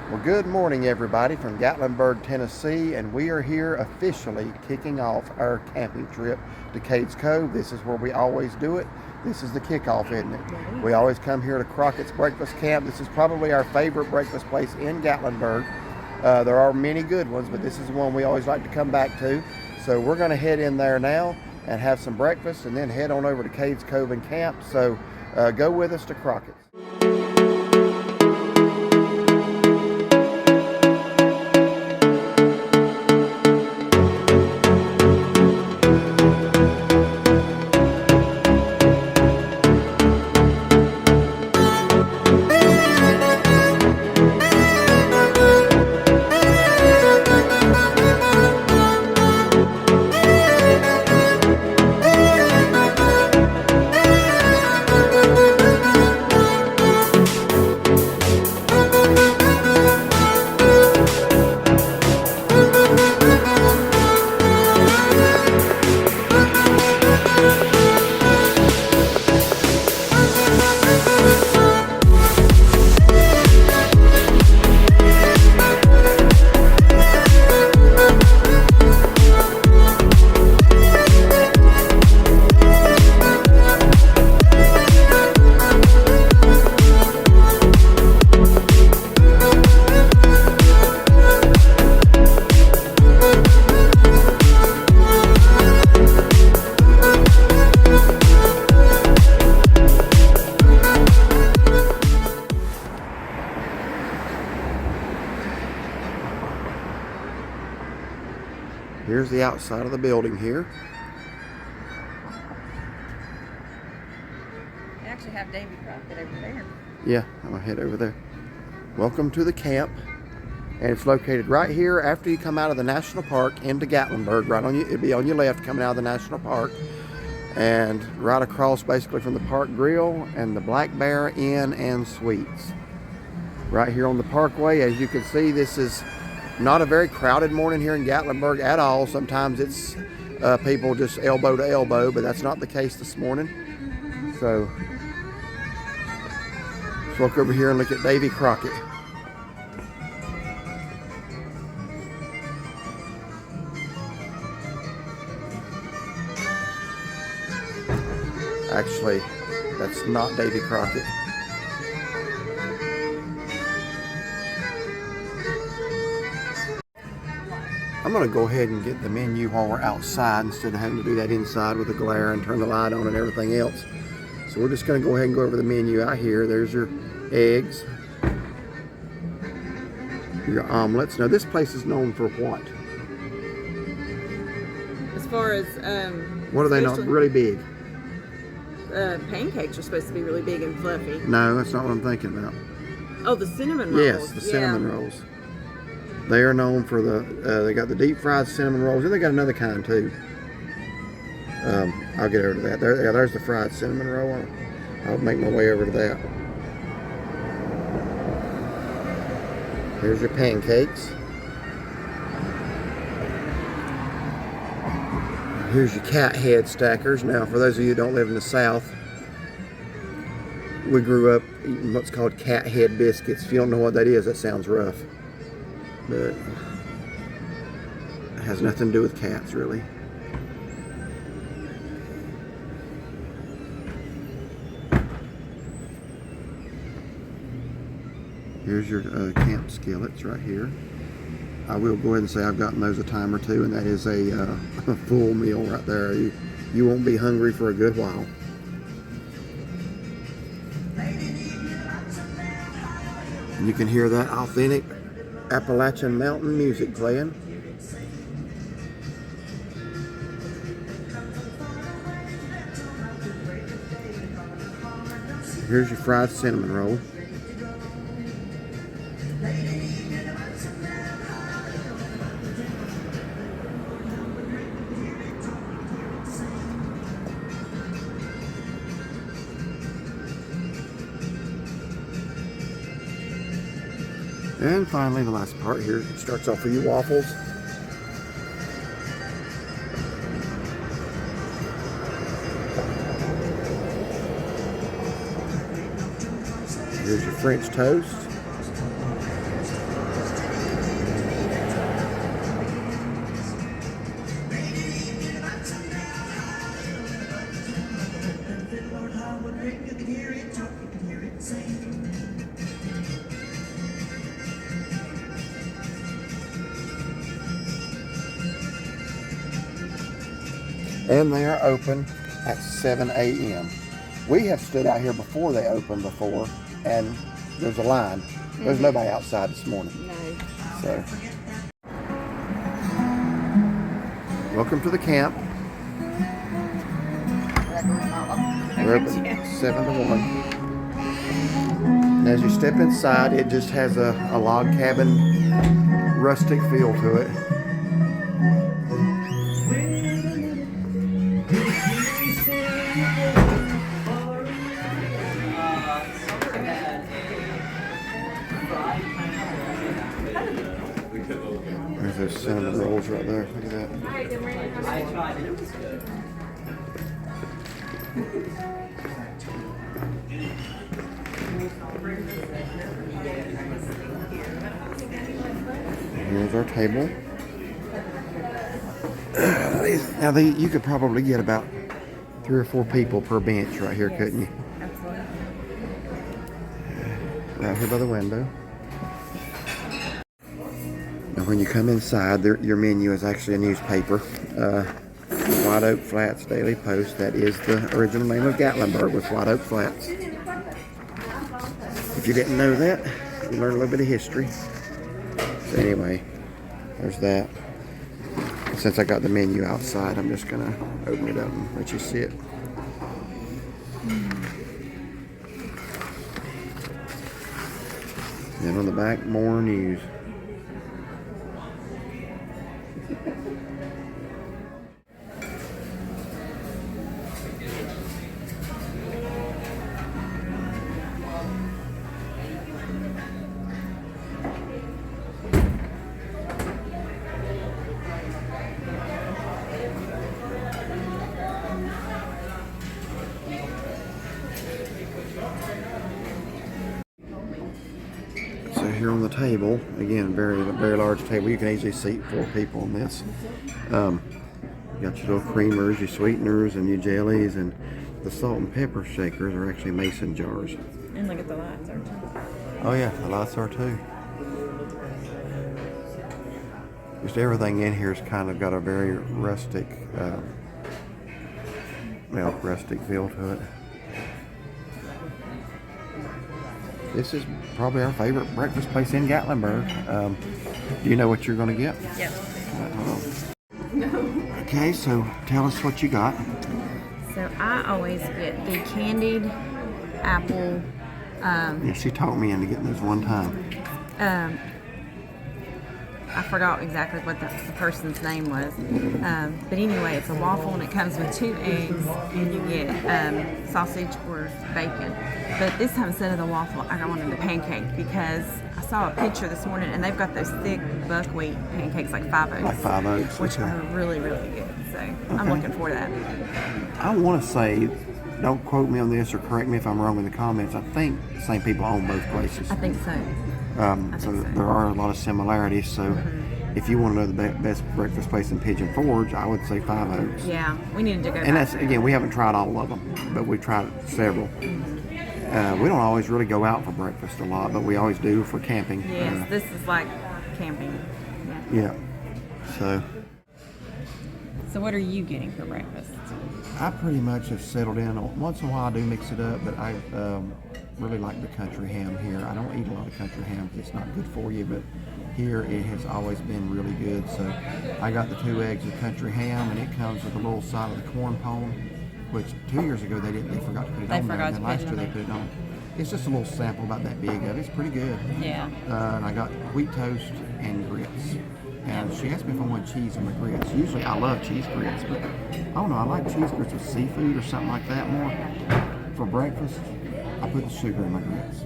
Well, good morning, everybody, from Gatlinburg, Tennessee, and we are here officially kicking off our camping trip to Cades Cove. This is where we always do it. This is the kickoff, isn't it? We always come here to Crockett's Breakfast Camp. This is probably our favorite breakfast place in Gatlinburg. There are many good ones, but this is the one we always like to come back to. So we're going to head in there now and have some breakfast and then head on over to Cades Cove and camp. So go with us to Crockett. Here's the outside of the building here. They actually have Davy Crockett over there. Yeah, I'm gonna head over there. Welcome to the camp. And it's located right here after you come out of the national park into Gatlinburg. Right on you, it'll be on your left coming out of the national park. And right across basically from the Park Grill and the Black Bear Inn and Suites. Right here on the parkway. As you can see, this is not a very crowded morning here in Gatlinburg at all. Sometimes it's people just elbow to elbow, but that's not the case this morning. So let's walk over here and look at Davy Crockett. Actually, that's not Davy Crockett. I'm going to go ahead and get the menu while we're outside instead of having to do that inside with the glare and turn the light on and everything else. So we're just going to go ahead and go over the menu out here. There's your eggs, your omelets. Now this place is known for what? As far as what are they not really big? Pancakes are supposed to be really big and fluffy. No, that's not what I'm thinking about. Oh, the cinnamon rolls. Yes, the cinnamon rolls. They are known for they got the deep fried cinnamon rolls, and they got another kind too. I'll get over to that. There's the fried cinnamon roll. I'll make my way over to that. Here's your pancakes. Here's your cat head stackers. Now, for those of you who don't live in the South, we grew up eating what's called cat head biscuits. If you don't know what that is, that sounds rough. But it has nothing to do with cats, really. Here's your camp skillets right here. I will go ahead and say I've gotten those a time or two, and that is a full meal right there. You won't be hungry for a good while. And you can hear that authentic Appalachian mountain music playing. Here's your fried cinnamon roll. And finally, the last part here starts off with your waffles. Here's your French toast. And they are open at 7 a.m. We have stood out here before they opened before, and there's a line. There's nobody outside this morning. No. So, welcome to the camp. We're open 7 to 1. And as you step inside, it just has a log cabin, rustic feel to it. There's those cinnamon rolls right there. Look at that. Here's our table. Now, you could probably get about 3 or 4 people per bench right here, couldn't you? Absolutely. Right here by the window. Now, when you come inside, your menu is actually a newspaper. White Oak Flats Daily Post. That is the original name of Gatlinburg, was White Oak Flats. If you didn't know that, you learn a little bit of history. So anyway, there's that. Since I got the menu outside, I'm just gonna open it up and let you see it. And on the back, more news. So here on the table, again, very large table. You can easily seat 4 people on this. You got your little creamers, your sweeteners, and your jellies, and the salt and pepper shakers are actually mason jars. And look at the lights are too. Oh yeah, the lights are too. Just everything in here has kind of got a very rustic, rustic feel to it. This is probably our favorite breakfast place in Gatlinburg. Do you know what you're going to get? Yep. Okay, so tell us what you got. So I always get the candied apple. Yeah, she talked me into getting this one time. I forgot exactly what the person's name was. But anyway, it's a waffle and it comes with 2 eggs and you get sausage or bacon. But this time instead of the waffle, I wanted the pancake because I saw a picture this morning and they've got those thick buckwheat pancakes like 5 Oaks. Like 5 Oaks. Which are really, really good. So I'm looking forward to that. I want to say, don't quote me on this or correct me if I'm wrong in the comments, I think the same people own both places. I think so. So there are a lot of similarities. So if you want to know the best breakfast place in Pigeon Forge, I would say 5 Oaks. Yeah, we needed to go. And that's, again, we haven't tried all of them, but we've tried several. We don't always really go out for breakfast a lot, but we always do for camping. Yes, this is like camping. Yeah. So what are you getting for breakfast? I pretty much have settled in. Once in a while I do mix it up, but I really like the country ham here. I don't eat a lot of country ham because it's not good for you, but here it has always been really good. So I got the 2 eggs of country ham, and it comes with a little side of the corn pone, which 2 years ago they forgot to put it on there, and then last year they put it on. It's just a little sample about that big of it. It's pretty good. Yeah. And I got wheat toast and grits. And she asked me if I want cheese on my grits. Usually I love cheese grits, but I don't know, I like cheese grits with seafood or something like that more. For breakfast, I put the sugar in my grits.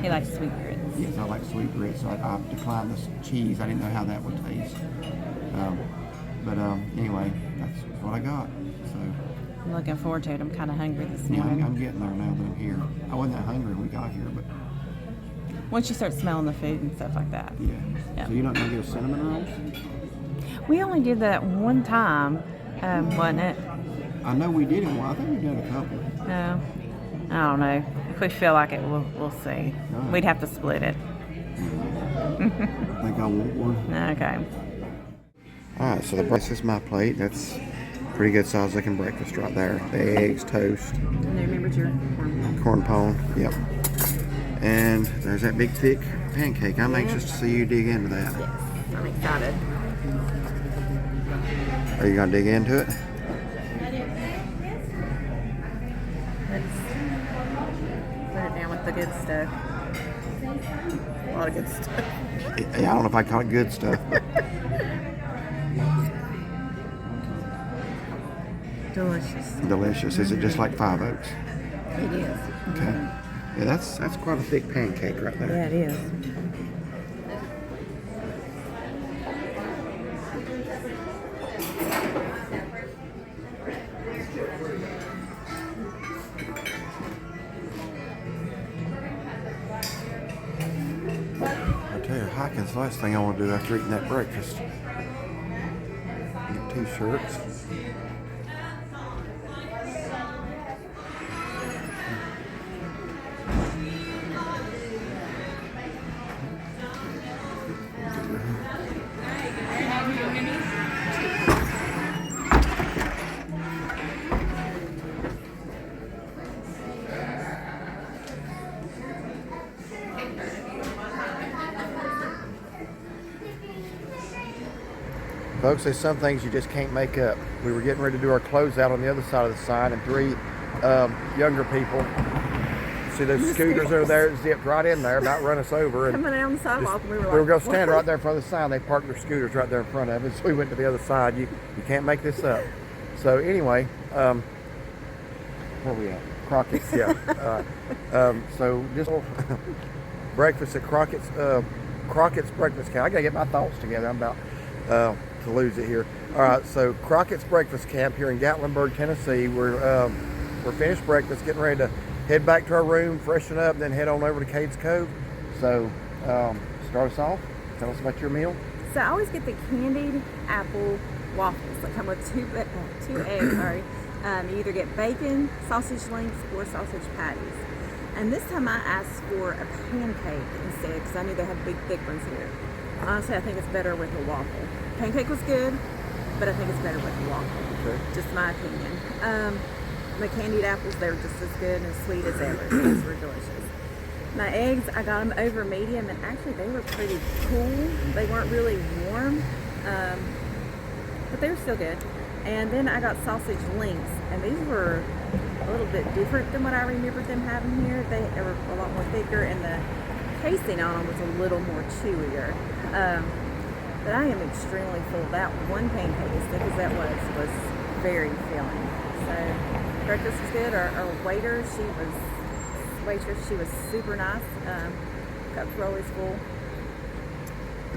He likes sweet grits. Yes, I like sweet grits, so I declined the cheese. I didn't know how that would taste. Anyway, that's what I got. So I'm looking forward to it. I'm kind of hungry this yeah, morning. I'm getting there now that I'm here. I wasn't that hungry when we got here, but once you start smelling the food and stuff like that. yeah. Yeah. So you're not gonna get a cinnamon roll? We only did that one time, wasn't it? I know we did it. Well, I think we've done a couple. No, I don't know. If we feel like it, we'll see. Right. We'd have to split it. I think I want one. Okay. All right, so this is my plate. That's Pretty good size looking breakfast right there. The eggs, toast. And then remember your Corn pone, yep. And there's that big thick pancake. I'm anxious to see you dig into that. Yes, I'm excited. Are you gonna dig into it? Let's put it down with the good stuff. A lot of good stuff. I don't know if I call it good stuff. Delicious. Delicious. Is it just like 5 Oaks? It is. Okay. Yeah, that's quite a thick pancake right there. Yeah, it is. I tell you, hiking's the last thing I want to do after eating that breakfast. Get t-shirts. Folks, there's some things you just can't make up. We were getting ready to do our closeout on the other side of the sign, and 3 younger people, see those scooters over there, zipped right in there, about run us over. And coming down the sidewalk, and we were like, we were going to stand right there in front of the sign. They parked their scooters right there in front of us. So we went to the other side. You can't make this up. So anyway, where are we at? Crockett's, yeah. So just breakfast at Crockett's. Crockett's Breakfast Camp. I gotta get my thoughts together. I'm about to lose it here. All right, so Crockett's Breakfast Camp here in Gatlinburg, Tennessee. We're finished breakfast, getting ready to head back to our room, freshen up, then head on over to Cades Cove. So start us off. Tell us about your meal. So I always get the candied apple waffles that come with two eggs. Sorry. You either get bacon, sausage links, or sausage patties. And this time I asked for a pancake instead because I knew they have big, thick ones here. Honestly, I think it's better with a waffle. Pancake was good, but I think it's better with a waffle. Okay. Just my opinion. The candied apples, they were just as good and as sweet as ever. Those were delicious. My eggs, I got them over medium, and actually they were pretty cool. They weren't really warm, but they were still good. And then I got sausage links, and these were a little bit different than what I remembered them having here. They were a lot more thicker, and the casing on them was a little more chewier. But I am extremely full. That one pancake, as thick as that was very filling. So breakfast was good. Our waitress, she was super nice. Cups were always full.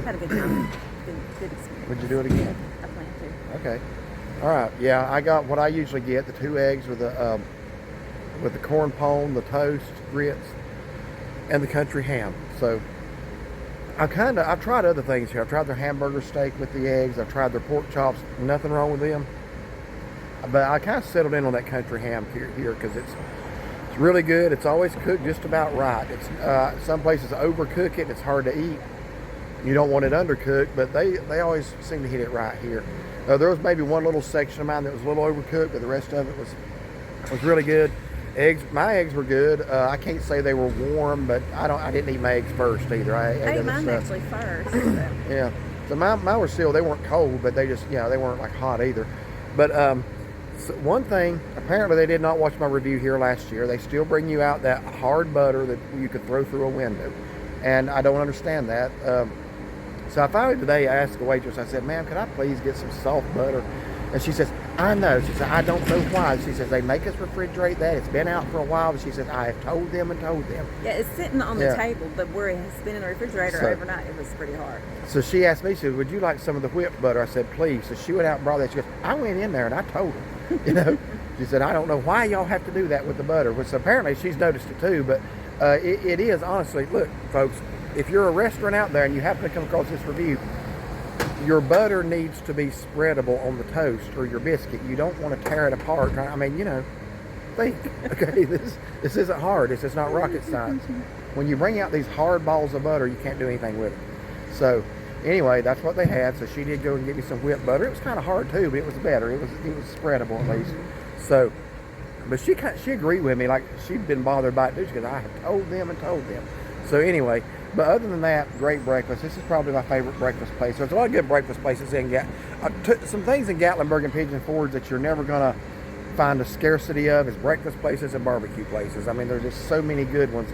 Had a good time. Good experience. Would you do it again? I plan to. Okay. All right. Yeah, I got what I usually get: the 2 eggs with the corn pone, the toast, grits, and the country ham. So I've tried other things here. I've tried their hamburger steak with the eggs. I've tried their pork chops. Nothing wrong with them. But I kind of settled in on that country ham here because it's really good. It's always cooked just about right. It's some places overcook it. It's hard to eat. You don't want it undercooked, but they always seem to hit it right here. There was maybe one little section of mine that was a little overcooked, but the rest of it was really good. Eggs, my eggs were good. I can't say they were warm, but I didn't eat my eggs first either. I ate mine actually first. So. Yeah, so mine were sealed. They weren't cold, but they just they weren't like hot either. But so one thing, apparently they did not watch my review here last year. They still bring you out that hard butter that you could throw through a window, and I don't understand that. So I finally today asked the waitress, I said, ma'am, could I please get some soft butter? And she says, I know. She said, I don't know why. She says, they make us refrigerate that. It's been out for a while. But she said, I have told them and told them. Yeah, it's sitting on the table, but where it's been in the refrigerator overnight, it was pretty hard. So she asked me, she said, would you like some of the whipped butter? I said, please. So she went out and brought that. She goes, I went in there and I told her, She said, I don't know why y'all have to do that with the butter. Which apparently she's noticed it too, but it is, honestly, look, folks, if you're a restaurant out there and you happen to come across this review, your butter needs to be spreadable on the toast or your biscuit. You don't want to tear it apart. I mean, think. Okay, this isn't hard. This is not rocket science. When you bring out these hard balls of butter, you can't do anything with it. So anyway, that's what they had. So she did go and get me some whipped butter. It was kind of hard too, but it was better. It was spreadable at least. So, but she agreed with me. Like, she'd been bothered by it too, because I had told them. So anyway, but other than that, great breakfast. This is probably my favorite breakfast place. There's a lot of good breakfast places in some things in Gatlinburg and Pigeon Forge that you're never gonna find a scarcity of is breakfast places and barbecue places. I mean, there's just so many good ones.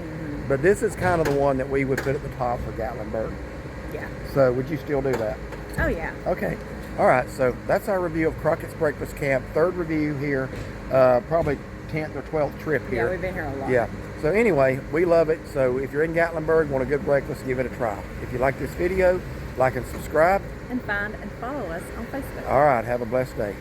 But this is kind of the one that we would put at the top for Gatlinburg. Yeah. So would you still do that? Oh, yeah. Okay. All right. So that's our review of Crockett's Breakfast Camp. Third review here. Probably 10th or 12th trip here. Yeah, we've been here a lot. Yeah. So anyway, we love it. So if you're in Gatlinburg, want a good breakfast, give it a try. If you like this video, like and subscribe. And find and follow us on Facebook. All right. Have a blessed day.